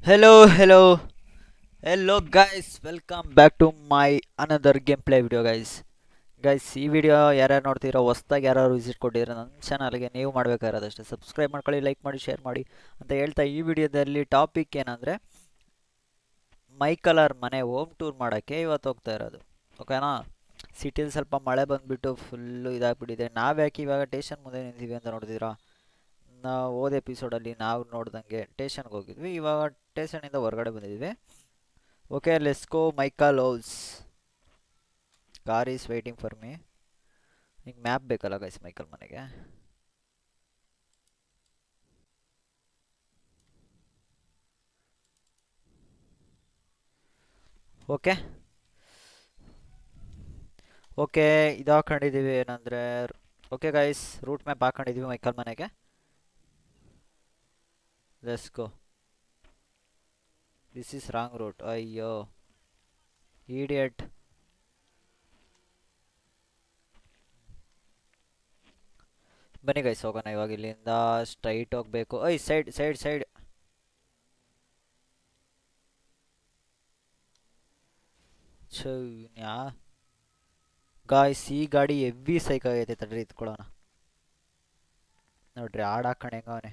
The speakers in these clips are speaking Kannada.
Hello guys, welcome back to my another gameplay video guys ಈ ವಿಡಿಯೋ ಯಾರ್ಯಾರು ನೋಡ್ತೀರೋ ಹೊಸ್ದಾಗಿ ಯಾರು ವಿಸಿಟ್ ಕೊಟ್ಟಿರೋ ನನ್ನ ಚಾನಲ್ಗೆ ನೀವು ಮಾಡಬೇಕಾಗಿರೋದಷ್ಟೇ ಸಬ್ಸ್ಕ್ರೈಬ್ ಮಾಡ್ಕೊಳ್ಳಿ, ಲೈಕ್ ಮಾಡಿ, ಶೇರ್ ಮಾಡಿ ಅಂತ ಹೇಳ್ತಾ ಈ ವಿಡಿಯೋದಲ್ಲಿ ಟಾಪಿಕ್ ಏನಂದರೆ ಮೈ ಕಲರ್ ಮನೆ ಹೋಮ್ ಟೂರ್ ಮಾಡೋಕ್ಕೆ ಇವತ್ತು ಹೋಗ್ತಾ ಇರೋದು. ಓಕೆನಾ? ಸಿಟಿಲಿ ಸ್ವಲ್ಪ ಮಳೆ ಬಂದುಬಿಟ್ಟು ಫುಲ್ಲು ಇದಾಗ್ಬಿಟ್ಟಿದೆ. ನಾವು ಯಾಕೆ ಇವಾಗ ಟೇಷನ್ ಮುಂದೆ ನಿಂತೀವಿ ಅಂತ ನೋಡಿದ್ದೀರಾ? ನಾವು ಹೋದ ಎಪಿಸೋಡಲ್ಲಿ ನಾವು ನೋಡ್ದಂಗೆ ಟೇಷನ್ಗೆ ಹೋಗಿದ್ವಿ, ಇವಾಗ ಟೇಷನಿಂದ ಹೊರಗಡೆ ಬಂದಿದ್ವಿ. Okay, let's go Michael house. Car is waiting for me. ನಿಂಗೆ ಮ್ಯಾಪ್ ಬೇಕಲ್ಲ ಗೈಸ್ ಮೈಕಲ್ ಮನೆಗೆ. ಓಕೆ ಓಕೆ ಇದು ಹಾಕೊಂಡಿದ್ದೀವಿ ಏನಂದರೆ, ಓಕೆ ಗೈಸ್ ರೂಟ್ ಮ್ಯಾಪ್ ಹಾಕೊಂಡಿದ್ದೀವಿ ಮೈಕಲ್ ಮನೆಗೆ. Let's go. This is wrong route. ಅಯ್ಯೋ ಇಡಿಯಟ್. ಬನ್ನಿ ಗೈಸ್ ಹೋಗೋಣ. ಇವಾಗ ಇಲ್ಲಿಂದ ಸ್ಟ್ರೈಟ್ ಹೋಗಬೇಕು. Side side side. Yeah guys ಈ ಗಾಡಿ ಹೆವಿ ಸೈಕ್ ಆಗೈತೆ, ತಡ್ರಿ ಇತ್ಕೊಳ್ಳೋಣ. ನೋಡ್ರಿ ಹಾಡು ಹಾಕೊಂಡು ಹೆಂಗವನೆ.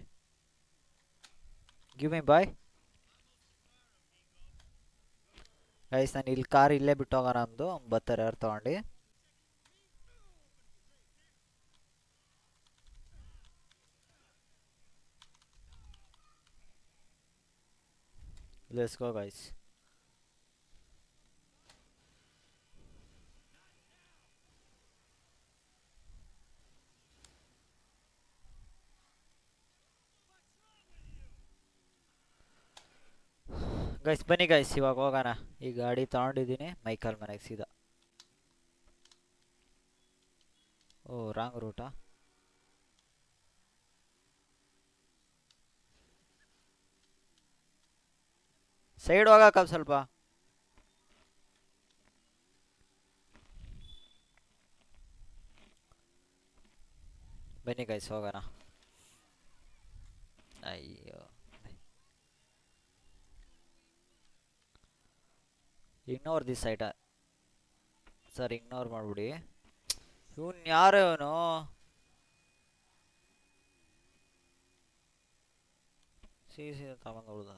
Give me bye guys. ನಾನು ಇಲ್ಲಿ ಕಾರ್ ಇಲ್ಲೇ ಬಿಟ್ಟು ಹೋಗೋಣ. ನಮ್ಮದು ಬರ್ತಾರೆ ಯಾರು ತೊಗೊಂಡು. Let's go guys. ಗೈಸ್ ಬನ್ನಿ ಗೈಸ್ ಇವಾಗ ಹೋಗೋಣ. ಈ ಗಾಡಿ ತಗೊಂಡಿದ್ದೀನಿ ಮೈಕಲ್ ಮನೆಗೆ ಸೀದಾ. ಓ ರಾಂಗ್ ರೂಟಾ? ಸೈಡ್ ಹೋಗಕ್ಕ ಸ್ವಲ್ಪ. ಬನ್ನಿ ಗೈಸ್ ಹೋಗೋಣ. ಅಯ್ಯೋ ಇಗ್ನೋರ್ ದಿಸ್ ಸೈಟ ಸರ್, ಇಗ್ನೋರ್ ಮಾಡ್ಬಿಡಿ. ಇವನು ಯಾರು ಇವನು? ಸೀದಾ ತಗೊಂಡು ಹೋದ.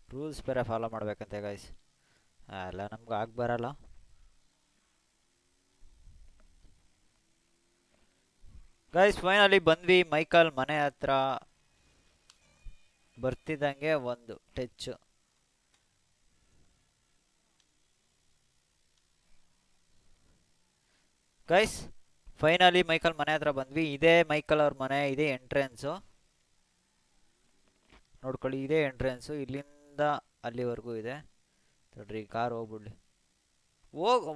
ರೂಲ್ಸ್ ಬೇರೆ ಫಾಲೋ ಮಾಡ್ಬೇಕಂತೆ ಗೈಸ್. ಎಲ್ಲ ನಮ್ಗೆ ಆಗಿ ಬರಲ್ಲ. ಗೈಸ್ ಫೈನಲಿ ಬಂದ್ವಿ ಮೈಕಲ್ ಮನೆ ಹತ್ರ. ಬರ್ತಿದ್ದಂಗೆ ಒಂದು ಟಚ್. ಗೈಸ್ ಫೈನಲಿ ಮೈಕಲ್ ಮನೆ ಹತ್ರ ಬಂದ್ವಿ. ಇದೇ ಮೈಕಲ್ ಅವ್ರ ಮನೆ, ಇದೇ ಎಂಟ್ರೆನ್ಸು. ನೋಡ್ಕೊಳ್ಳಿ, ಇದೇ ಎಂಟ್ರೆನ್ಸು. ಇಲ್ಲಿಂದ ಅಲ್ಲಿವರೆಗೂ ಇದೆ. ನೋಡ್ರಿ ಕಾರ್ ಹೋಗ್ಬಿಡ್ಲಿ.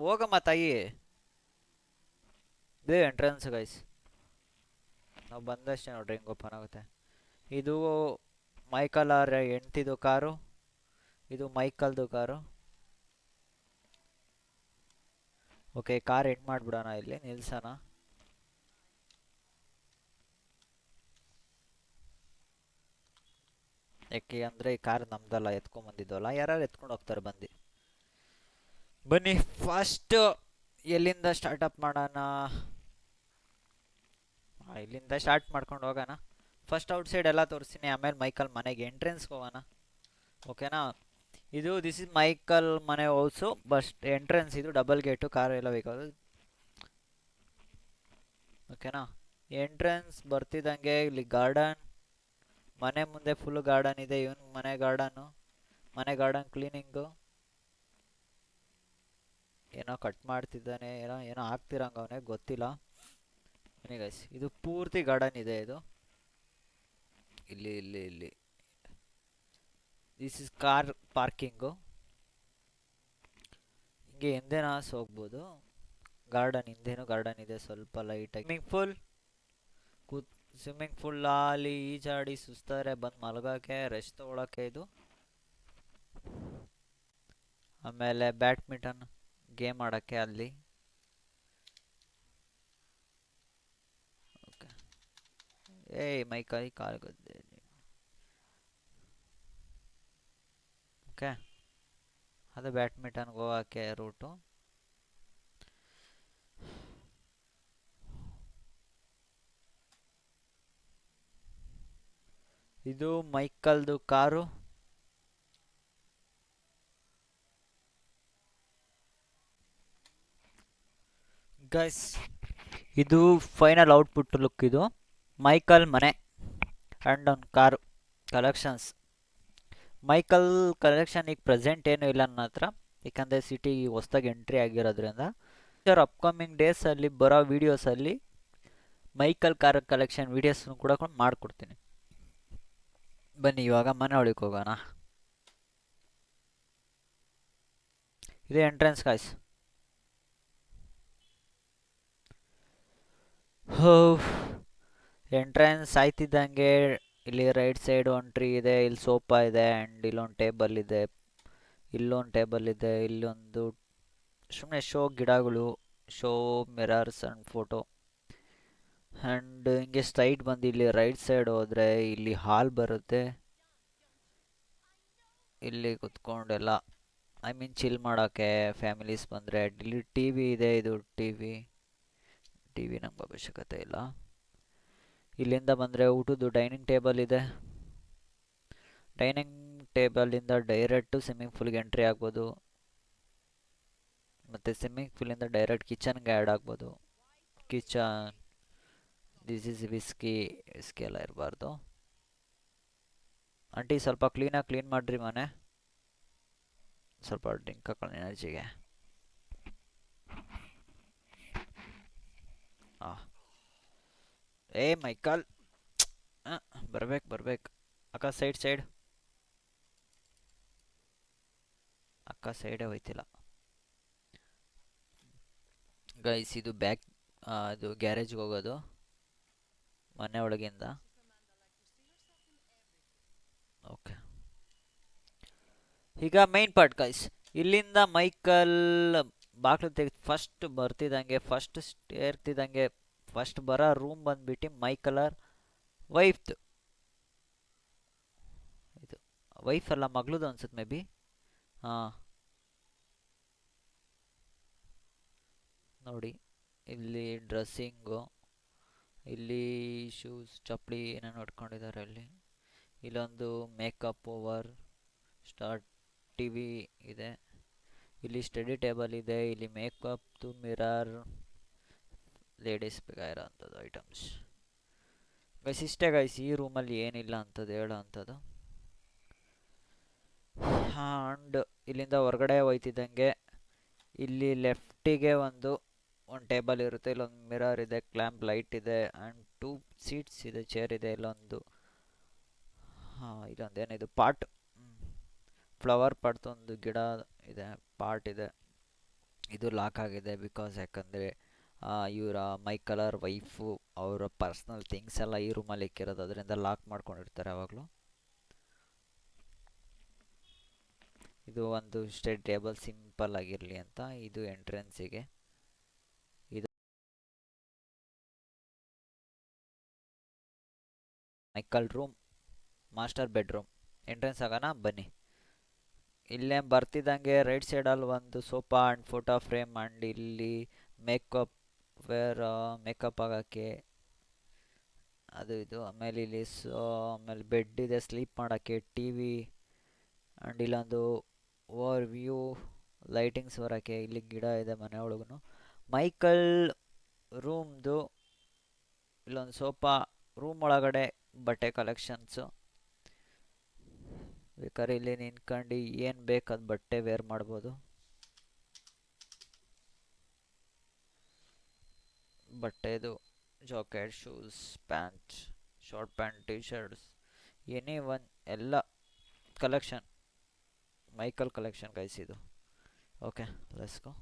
ಹೋಗಮ್ಮ ತಾಯಿ. ಇದೇ ಎಂಟ್ರೆನ್ಸ್ ಗೈಸ್. ನಾವು ಬಂದಷ್ಟೇ ನೋಡ್ರಿ ಹಿಂಗೆ ಓಪನ್ ಆಗುತ್ತೆ. ಇದು ಮೈಕಲ್ ಅವ್ರ ಹೆಂಡ್ತಿದು ಕಾರು, ಇದು ಮೈಕಲ್ದು ಕಾರು. ಓಕೆ, ಕಾರ್ ಎಂಡ್ ಮಾಡಿಬಿಡೋಣ, ಇಲ್ಲಿ ನಿಲ್ಸೋಣ. ಯಾಕೆ ಅಂದರೆ ಈ ಕಾರ್ ನಮ್ದಲ್ಲ, ಎತ್ಕೊಂಡ್ಬಂದಿದ್ವಲ್ಲ. ಯಾರು ಎತ್ಕೊಂಡು ಹೋಗ್ತಾರೆ ಬಂದು. ಬನ್ನಿ ಫಸ್ಟ್ ಎಲ್ಲಿಂದ ಸ್ಟಾರ್ಟಪ್ ಮಾಡೋಣ? ಇಲ್ಲಿಂದ ಸ್ಟಾರ್ಟ್ ಮಾಡ್ಕೊಂಡು ಹೋಗೋಣ. ಫಸ್ಟ್ ಔಟ್ ಸೈಡ್ ಎಲ್ಲ ತೋರಿಸ್ತೀನಿ, ಆಮೇಲೆ ಮೈಕಲ್ ಮನೆಗೆ ಎಂಟ್ರೆನ್ಸ್ಗೆ ಹೋಗೋಣ. ಓಕೆನಾ? ದಿಸ್ ಇಸ್ ಮೈಕಲ್ ಮನೆ ಹೌಸು. ಬಸ್ ಎಂಟ್ರೆನ್ಸ್ ಇದು ಡಬಲ್ ಗೇಟು, ಕಾರ್ ಎಲ್ಲ ಬೇಕಾದ್ರು. ಓಕೆನಾ? ಎಂಟ್ರೆನ್ಸ್ ಬರ್ತಿದ್ದಂಗೆ ಇಲ್ಲಿ ಗಾರ್ಡನ್. ಮನೆ ಮುಂದೆ ಫುಲ್ ಗಾರ್ಡನ್ ಇದೆ. ಇವನ್ ಮನೆ ಗಾರ್ಡನ್ನು. ಮನೆ ಗಾರ್ಡನ್ ಕ್ಲೀನಿಂಗು. ಏನೋ ಕಟ್ ಮಾಡ್ತಿದ್ದಾನೆ, ಏನೋ ಏನೋ ಆಗ್ತಿರಂಗ ಅವನಿಗೆ ಗೊತ್ತಿಲ್ಲ. ಬನ್ನಿ ಗೈಸ್, ಇದು ಪೂರ್ತಿ ಗಾರ್ಡನ್ ಇದೆ. ಇದು ಇಲ್ಲಿ ಇಲ್ಲಿ ಇಲ್ಲಿ ದಿಸ್ ಇಸ್ ಕಾರ್ ಪಾರ್ಕಿಂಗು. ಹಿಂಗೆ ಹಿಂದೆನ ಹೋಗ್ಬೋದು. ಗಾರ್ಡನ್ ಹಿಂದೆನೂ ಗಾರ್ಡನ್ ಇದೆ, ಸ್ವಲ್ಪ ಲೈಟಾಗಿ. ಸ್ವಿಮ್ಮಿಂಗ್ ಪೂಲ್ ಅಲ್ಲಿ ಈಜಾಡಿ ಸುಸ್ತಾರೆ ಬಂದು ಮಲಗೋಕ್ಕೆ, ರೆಸ್ಟ್ ತೊಗೊಳಕ್ಕೆ ಇದು. ಆಮೇಲೆ ಬ್ಯಾಡ್ಮಿಂಟನ್ ಗೇಮ್ ಆಡೋಕ್ಕೆ ಅಲ್ಲಿ. ಏಯ್ ಮೈ ಕೈ ಕಾಲ್ಗದ್ದೆ. ಓಕೆ, ಅದು ಬ್ಯಾಡ್ಮಿಂಟನ್ ಗೋವಾಕ್ಕೆ ರೂಟು. ಇದು ಮೈಕಲ್ದು ಕಾರು. ಗೈಸ್, ಇದು ಫೈನಲ್ ಔಟ್ಪುಟ್ ಲುಕ್. ಇದು ಮೈಕಲ್ ಮನೆ ಆ್ಯಂಡ್ ಒಂದು ಕಾರು ಕಲೆಕ್ಷನ್ಸ್. ಮೈಕಲ್ ಕಲೆಕ್ಷನ್ ಈಗ ಪ್ರೆಸೆಂಟ್ ಏನು ಇಲ್ಲ ನನ್ನ ಹತ್ರ, ಏಕೆಂದರೆ ಸಿಟಿ ಹೊಸ್ದಾಗಿ ಎಂಟ್ರಿ ಆಗಿರೋದ್ರಿಂದ. ಅಪ್ಕಮಿಂಗ್ ಡೇಸಲ್ಲಿ ಬರೋ ವೀಡಿಯೋಸಲ್ಲಿ ಮೈಕಲ್ ಕಾರ್ ಕಲೆಕ್ಷನ್ ವೀಡಿಯೋಸ್ನು ಕೂಡ ಮಾಡಿಕೊಡ್ತೀನಿ. ಬನ್ನಿ ಇವಾಗ ಮನೆ ಒಳಗೆ ಹೋಗೋಣ. ಇದು ಎಂಟ್ರೆನ್ಸ್ ಗಾಯ್ಸ್. ಎಂಟ್ರೆನ್ಸ್ ಆಯ್ತಿದ್ದಂಗೆ ಇಲ್ಲಿ ರೈಟ್ ಸೈಡ್ ಒಂದು ಟ್ರೀ ಇದೆ, ಇಲ್ಲಿ ಸೋಫಾ ಇದೆ ಆ್ಯಂಡ್ ಇಲ್ಲೊಂದು ಟೇಬಲ್ ಇದೆ, ಇಲ್ಲೊಂದು ಟೇಬಲ್ ಇದೆ, ಇಲ್ಲೊಂದು ಸುಮ್ಮನೆ ಶೋ ಗಿಡಗಳು, show mirrors and photo. And ಹಿಂಗೆ ಸ್ಟ್ರೈಟ್ ಬಂದು ಇಲ್ಲಿ ರೈಟ್ ಸೈಡ್ ಹೋದರೆ ಇಲ್ಲಿ ಹಾಲ್ ಬರುತ್ತೆ. ಇಲ್ಲಿ ಕುತ್ಕೊಂಡೆಲ್ಲ ಐ ಮೀನ್ ಚಿಲ್ ಮಾಡೋಕ್ಕೆ ಫ್ಯಾಮಿಲೀಸ್ ಬಂದರೆ. ಇಲ್ಲಿ ಟಿ ವಿ ಇದೆ, ಇದು ಟಿ ವಿ ನಮ್ಗೆ ಅವಶ್ಯಕತೆ ಇಲ್ಲ. ಇಲ್ಲಿಂದ ಬಂದರೆ ಊಟದ್ದು ಡೈನಿಂಗ್ ಟೇಬಲ್ ಇದೆ. ಡೈನಿಂಗ್ ಟೇಬಲಿಂದ ಡೈರೆಕ್ಟು ಸ್ವಿಮ್ಮಿಂಗ್ ಪೂಲ್ಗೆ ಎಂಟ್ರಿ ಆಗ್ಬೋದು, ಮತ್ತು ಸ್ವಿಮ್ಮಿಂಗ್ ಪೂಲಿಂದ ಡೈರೆಕ್ಟ್ ಕಿಚನ್ಗೆ ಆ್ಯಡ್ ಆಗ್ಬೋದು. ಕಿಚನ್, ದಿಸ್ ಈಸ್ ವಿಸ್ಕಿ ಎಲ್ಲ ಇರಬಾರ್ದು. ಆಂಟಿ ಸ್ವಲ್ಪ ಕ್ಲೀನಾಗಿ ಕ್ಲೀನ್ ಮಾಡಿರಿ ಮನೆ, ಸ್ವಲ್ಪ ಡ್ರಿಂಕ್ ಹಾಕೊಳ್ಳಿ ಎನರ್ಜಿಗೆ. ಹಾಂ, ಏ ಮೈಕಲ್ ಬರ್ಬೇಕು ಅಕ್ಕ. ಸೈಡ್ ಅಕ್ಕ ಸೈಡೇ ಹೋಯ್ತಿಲ್ಲ ಗೈಸ್. ಇದು ಬ್ಯಾಕ್, ಅದು ಗ್ಯಾರೇಜ್ಗೆ ಹೋಗೋದು ಮನೆ ಒಳಗಿಂದ. ಓಕೆ, ಈಗ ಮೈನ್ ಪಾರ್ಟ್ ಗೈಸ್. ಇಲ್ಲಿಂದ ಮೈಕಲ್ ಬಾಕ್ಲು ತೆಗೆದು ಫಸ್ಟ್ ಬರ್ತಿದ್ದಂಗೆ, ಫಸ್ಟ್ ಏರ್ತಿದ್ದಂಗೆ ಫಸ್ಟ್ ಬರೋ ರೂಮ್ ಬಂದ್ಬಿಟ್ಟು ಮೈಕಲರ್ ವೈಫ್ದು. ಇದು ವೈಫ್ ಅಲ್ಲ, ಮಗಳದು ಅನ್ಸುತ್ತೆ ಮೇ ಬಿ. ಹಾಂ ನೋಡಿ, ಇಲ್ಲಿ ಡ್ರೆಸ್ಸಿಂಗು, ಇಲ್ಲಿ ಶೂಸ್ ಚಪ್ಪಲಿ ಏನೇನು ಹೊಡ್ಕೊಂಡಿದ್ದಾರೆ. ಇಲ್ಲೊಂದು makeup over start TV ಇದೆ. ಇಲ್ಲಿ ಸ್ಟಡಿ ಟೇಬಲ್ ಇದೆ, ಇಲ್ಲಿ ಮೇಕಪ್ದು ಮಿರರ್, ಲೇಡೀಸ್ ಬೇಕಾಗಿರೋ ಅಂಥದ್ದು ಐಟಮ್ಸ್. ಗೈಸ್ ಇಷ್ಟೇ ಗೈಸ್, ಈ ರೂಮಲ್ಲಿ ಏನಿಲ್ಲ ಅಂಥದ್ದು ಹೇಳೋ ಅಂಥದ್ದು. ಆ್ಯಂಡ್ ಇಲ್ಲಿಂದ ಹೊರಗಡೆ ಹೋಯ್ತಿದ್ದಂಗೆ ಇಲ್ಲಿ ಲೆಫ್ಟಿಗೆ ಒಂದು ಟೇಬಲ್ ಇರುತ್ತೆ, ಇಲ್ಲೊಂದು ಮಿರರ್ ಇದೆ, ಕ್ಲ್ಯಾಂಪ್ ಲೈಟ್ ಇದೆ ಆ್ಯಂಡ್ 2 ಸೀಟ್ಸ್ ಇದೆ, ಚೇರ್ ಇದೆ. ಇಲ್ಲೊಂದು ಏನಿದು ಪಾಟ್, ಫ್ಲವರ್ ಪಾಟ್ದೊಂದು ಗಿಡ ಇದೆ, ಪಾಟ್ ಇದೆ. ಇದು ಲಾಕ್ ಆಗಿದೆ ಬಿಕಾಸ್ ಯಾಕಂದರೆ ಇವರ ಮೈಕಲರ್ ವೈಫು ಅವರ ಪರ್ಸ್ನಲ್ ಥಿಂಗ್ಸ್ ಎಲ್ಲ ಈ ರೂಮಲ್ಲಿ ಇಕ್ಕಿರೋದು, ಅದರಿಂದ ಲಾಕ್ ಮಾಡ್ಕೊಂಡಿರ್ತಾರೆ ಯಾವಾಗಲೂ. ಇದು ಒಂದು ಸ್ಟಡಿ ಟೇಬಲ್ ಸಿಂಪಲ್ ಆಗಿರಲಿ ಅಂತ. ಇದು ಎಂಟ್ರೆನ್ಸಿಗೆ. ಇದು Michael room, master bedroom. Entrance ಆಗೋಣ ಬನ್ನಿ. ಇಲ್ಲೇ ಬರ್ತಿದ್ದಂಗೆ ರೈಟ್ ಸೈಡಲ್ಲಿ ಒಂದು sofa and photo frame and ಇಲ್ಲಿ ಮೇಕಪ್ ಮೇಕಪ್ ಆಗೋಕ್ಕೆ ಅದು ಇದು. ಆಮೇಲೆ ಇಲ್ಲಿ ಆಮೇಲೆ ಬೆಡ್ ಇದೆ ಸ್ಲೀಪ್ ಮಾಡೋಕ್ಕೆ, ಟಿ ವಿ ಆ್ಯಂಡ್ ಇಲ್ಲೊಂದು ಓವರ್ ವ್ಯೂ ಲೈಟಿಂಗ್ಸ್ ಬರೋಕ್ಕೆ. ಇಲ್ಲಿ ಗಿಡ ಇದೆ ಮನೆ ಒಳಗೂ. ಮೈಕಲ್ ರೂಮ್ದು ಇಲ್ಲೊಂದು ಸೋಫಾ, ರೂಮ್ ಒಳಗಡೆ ಬಟ್ಟೆ ಕಲೆಕ್ಷನ್ಸು. ಬೇಕಾದ್ರೆ ಇಲ್ಲಿ ನಿಂತ್ಕೊಂಡು ಏನು ಬೇಕು ಅದು ಬಟ್ಟೆ ವೇರ್ ಮಾಡ್ಬೋದು. ಬಟ್ಟೆದು jacket, shoes, pant, short pant, T shirts, any one ಎಲ್ಲ ಕಲೆಕ್ಷನ್, ಮೈಕಲ್ ಕಲೆಕ್ಷನ್ ಗೈಸ್ ಇದು. Okay, let's go.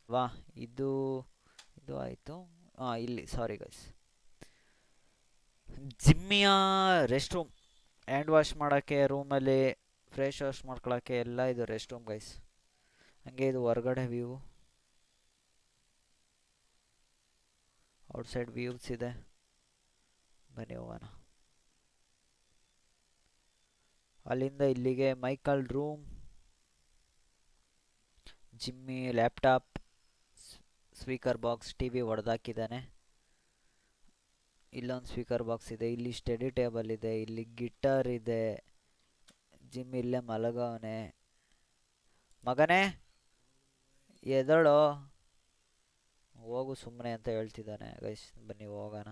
ವಾ, ಇದು ಆಯಿತು. ಇಲ್ಲಿ ಸಾರಿ ಗೈಸ್, ಜಿಮ್ಮಿಯ ರೆಸ್ಟ್ ರೂಮ್, ಹ್ಯಾಂಡ್ ವಾಶ್ ಮಾಡೋಕ್ಕೆ, ರೂಮಲ್ಲಿ ಫ್ರೆಶ್ ವಾಶ್ ಮಾಡ್ಕೊಳ್ಳೋಕ್ಕೆ ಎಲ್ಲ ಇದು ರೆಸ್ಟ್ ರೂಮ್ ಗೈಸ್. ಹಂಗೆ ಇದು ಹೊರಗಡೆ ವ್ಯೂ. ಔಟ್ಸೈಡ್ ವ್ಯೂಸ್ ಇದೆ, ಬನ್ನಿ ಹೋಗೋಣ. ಅಲ್ಲಿಂದ ಇಲ್ಲಿಗೆ Michael room, Jimmy laptop, speaker box, TV ಹೊಡೆದಾಕಿದ್ದಾನೆ. ಇಲ್ಲೊಂದು ಸ್ಪೀಕರ್ ಬಾಕ್ಸ್ ಇದೆ, ಇಲ್ಲಿ ಸ್ಟಡಿ ಟೇಬಲ್ ಇದೆ, ಇಲ್ಲಿ ಗಿಟಾರ್ ಇದೆ. ಜಿಮ್ಮಿ ಇಲ್ಲೇ ಮಲಗವನೆ. ಮಗನೇ ಎದಳು, ಹೋಗು ಸುಮ್ಮನೆ ಅಂತ ಹೇಳ್ತಿದ್ದಾನೆ. ಗೈಸ್ ಬನ್ನಿ ಹೋಗೋಣ.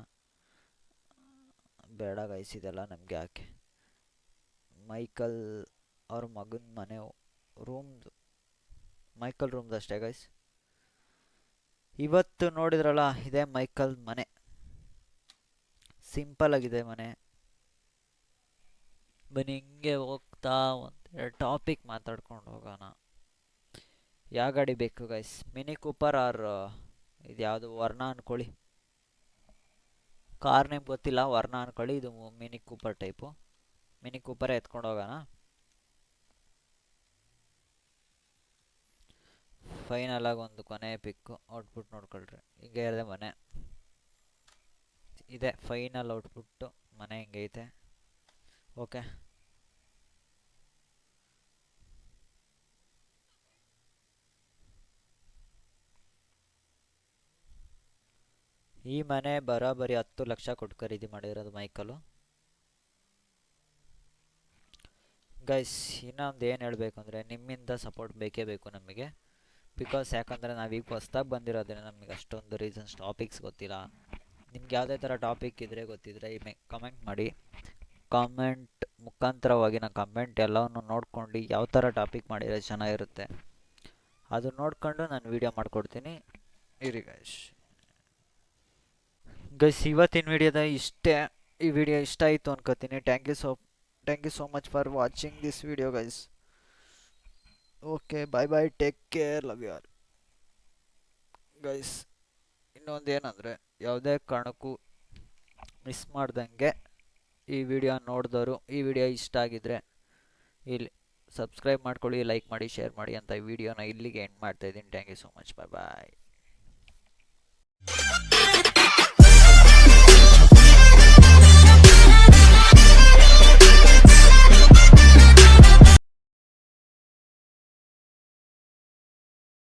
ಬೇಡ ಗೈಸ್, ಇದೆಲ್ಲ ನಮಗೆ ಯಾಕೆ. ಮೈಕಲ್ ಅವ್ರ ಮಗನ ಮನೆ ರೂಮ್ದು, ಮೈಕಲ್ ರೂಮ್ದು ಅಷ್ಟೇ ಗೈಸ್. ಇವತ್ತು ನೋಡಿದ್ರಲ್ಲ, ಇದೇ ಮೈಕಲ್ ಮನೆ. ಸಿಂಪಲ್ ಆಗಿದೆ ಮನೆ. ಬನ್ನಿ ಹಿಂಗೆ ಹೋಗ್ತಾ ಒಂದೆರಡು ಟಾಪಿಕ್ ಮಾತಾಡ್ಕೊಂಡು ಹೋಗೋಣ. ಯಾವ ಗಾಡಿ ಬೇಕು ಗೈಸ್? ಮಿನಿ ಕೂಪರ್ ಆರ್ ಇದು ಯಾವುದು ವರ್ಣ ಅನ್ಕೊಳ್ಳಿ. ಕಾರ್ ನೇಮ್ ಗೊತ್ತಿಲ್ಲ, ವರ್ಣ ಅನ್ಕೊಳ್ಳಿ. ಇದು ಮಿನಿ ಕೂಪರ್ ಟೈಪು. ಮಿನಿ ಕೂಪರೇ ಎತ್ಕೊಂಡು ಹೋಗೋಣ. ಫೈನಲ್ ಆಗಿ ಒಂದು ಕೊನೆ ಪಿಕ್ಕು ಔಟ್ಪುಟ್ ನೋಡ್ಕೊಳ್ರಿ. ಹಿಂಗೆ ಇರದೆ ಮನೆ ಇದೆ. ಫೈನಲ್ ಔಟ್ಪುಟ್ಟು ಮನೆ ಹಿಂಗೈತೆ. ಓಕೆ, ಈ ಮನೆ ಬರೋಬ್ಬರಿ 10 ಲಕ್ಷ ಕೊಟ್ಟು ಖರೀದಿ ಮಾಡಿರೋದು ಮೈಕಲು. ಗೈಸ್ ಇನ್ನೊಂದು ಏನು ಹೇಳಬೇಕು ಅಂದರೆ, ನಿಮ್ಮಿಂದ ಸಪೋರ್ಟ್ ಬೇಕೇ ಬೇಕು ನಮಗೆ. ಬಿಕಾಸ್ ಯಾಕಂದರೆ ನಾವೀಗ ಹೊಸ್ದಾಗಿ ಬಂದಿರೋದ್ರಿಂದ ನಮಗೆ ಅಷ್ಟೊಂದು ರೀಸನ್ಸ್ ಟಾಪಿಕ್ಸ್ ಗೊತ್ತಿಲ್ಲ. ನಿಮ್ಗೆ ಯಾವುದೇ ಥರ ಟಾಪಿಕ್ ಇದ್ದರೆ ಗೊತ್ತಿದ್ದರೆ ಕಮೆಂಟ್ ಮಾಡಿ. ಕಾಮೆಂಟ್ ಮುಖಾಂತರವಾಗಿ ನಾನು ಕಮೆಂಟ್ ಎಲ್ಲವನ್ನು ನೋಡ್ಕೊಂಡು ಯಾವ ಥರ ಟಾಪಿಕ್ ಮಾಡಿದರೆ ಚೆನ್ನಾಗಿರುತ್ತೆ ಅದು ನೋಡ್ಕೊಂಡು ನಾನು ವೀಡಿಯೋ ಮಾಡಿಕೊಡ್ತೀನಿ. ಇರಿ ಗೈಸ್. ಇವತ್ತಿನ ವಿಡಿಯೋದ ಇಷ್ಟೇ. ಈ ವಿಡಿಯೋ ಇಷ್ಟ ಆಯಿತು ಅನ್ಕೋತೀನಿ. Thank you so much for watching this video guys. Okay, bye bye, take care, love you all guys. ಇನ್ನೊಂದು ಏನಂದರೆ, ಯಾವುದೇ ಕಾರಣಕ್ಕೂ ಮಿಸ್ ಮಾಡ್ದಂಗೆ ಈ ವಿಡಿಯೋ ನೋಡಿದವರು, ಈ ವಿಡಿಯೋ ಇಷ್ಟ ಆಗಿದ್ದರೆ ಇಲ್ಲಿ ಸಬ್ಸ್ಕ್ರೈಬ್ ಮಾಡ್ಕೊಳ್ಳಿ, ಲೈಕ್ ಮಾಡಿ, ಶೇರ್ ಮಾಡಿ ಅಂತ ಈ ವಿಡಿಯೋನ ಇಲ್ಲಿಗೆ ಎಂಡ್ ಮಾಡ್ತಾಯಿದ್ದೀನಿ. Thank you so much, bye bye.